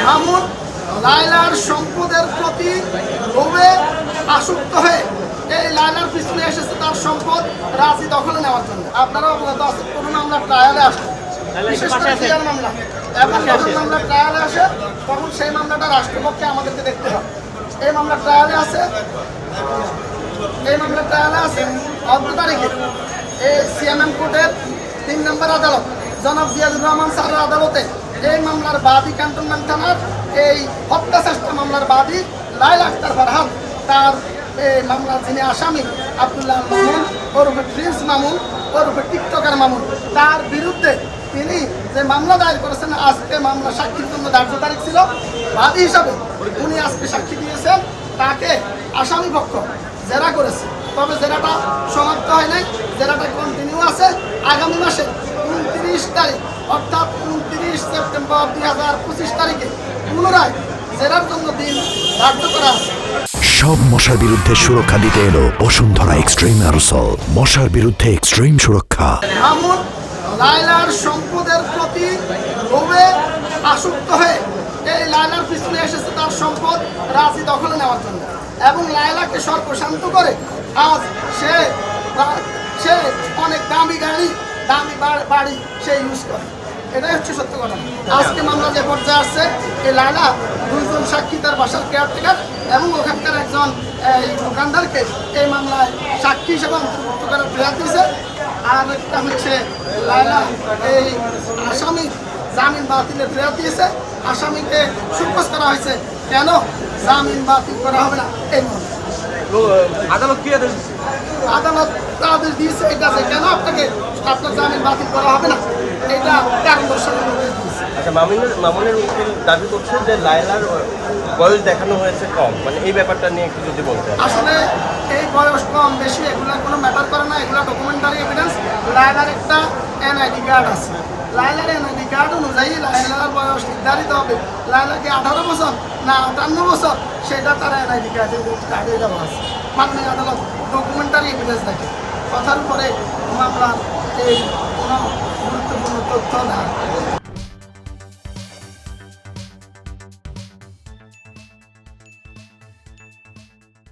মামুন লায়লার সম্পদের প্রতি লোভে আসক্ত হয়ে এই লায়লার পিছনে এসেছে তার সম্পদ রাজি দখলে নেওয়ার জন্য। আপনারা অবগত আছেন, কোনো মামলা ট্রায়ালে আসে, বিশেষ করে ক্লিয়ার মামলা, এবং যখন মামলা ট্রায়ালে আসে তখন সেই মামলাটা রাষ্ট্রপক্ষে আমাদেরকে দেখতে হয়। এই মামলা ট্রায়ালে আছে, এই মামলা ট্রায়ালে আছে 14 তারিখে এই সিএমএম কোর্টের 3 নম্বর আদালত জনাব জিয়াদুর রহমান স্যারের আদালতে এই মামলার বাদী ক্যান্টনমেন্ট থানার এই হত্যা চেষ্টা মামলার বাদী লায়লা আক্তার ফারহান, তার এই মামলার যিনি আসামি আব্দুল্লাহ মামুন ওরফে প্রিন্স মামুন ওরফে টিকটকার মামুন, তার বিরুদ্ধে তিনি যে মামলা দায়ের করেছেন, আজকে মামলা সাক্ষীর জন্য ধার্য তারিখ ছিল, বাদী হিসাবে উনি আজকে সাক্ষী দিয়েছেন, তাকে আসামি পক্ষ জেরা করেছে। তবে জেরাটা সমাপ্ত হয় নাই, জেরাটা কন্টিনিউ আছে। আগামী মাসে 29 তারিখ অর্থাৎ 29 সেপ্টেম্বর 2025 তারিখে পুনরায় জেরার জন্য দিন ধার্য করা আছে। সব মশার বিরুদ্ধে সুরক্ষা দিতে এলো বসুন্ধরা এক্সট্রিম অ্যারোসল, মশার বিরুদ্ধে এক্সট্রিম সুরক্ষা। মামুন লায়লার সম্পদের প্রতি লোভে আসক্ত হয়ে এই লায়লার পিছনে এসেছে তার সম্পদ রাজি দখলে নেওয়ার জন্য, এবং লায়লাকে সর্বশান্ত করে আজ সে অনেক দামি গাড়ি, দামি বাড়ি সে ইউজ করে। এটাই হচ্ছে সত্য ঘটনা। আজকে মামলা যে পর্যায়ে আসছে, এই লায়লা 2 জন সাক্ষী, তার বাসার কেয়ারটেকার এবং ওখানকার একজন দোকানদারকে এই মামলায় সাক্ষী হিসেবে অন্তর্ভুক্ত করার ফেরত দিয়েছে। আর একটা হচ্ছে লায়লা এই আসামি জামিন বাতিলের ফেরত দিয়েছে। আসামিকে সুপোজ করা হয়েছে, কেন জামিন বাতিল করা হবে না এই মর্মে। আদালত কি আদেশ? আদালত আদেশ দিয়েছে এটা যে কেন আপনার জামিন বাতিল করা হবে না, এটা কারণ দর্শানোর নোটিশ দিয়েছে। আচ্ছা, মামুনের উকিল দাবি করছে যে লায়লার বয়স দেখানো হয়েছে কম, মানে এই ব্যাপারটা নিয়ে একটু যদি বলতে। আসলে এই বয়স কম বেশি এগুলো কোনো ম্যাটার করে না, এগুলো ডকুমেন্টারি এভিডেন্স। লায়লার একটা এনআইডি কার্ড আছে, লায়লার এনআইডি কার্ড অনুযায়ী লায়লার বয়স নির্ধারিত হবে। লায়লাকে 18 বছর না 58 বছর, সেটা তার এনআইডি কার্ডে দেওয়া আছে। মাননীয় আদালত ডকুমেন্টারি এভিডেন্স দেখে, কথার উপরে মামলার এই কোনো গুরুত্বপূর্ণ তথ্য না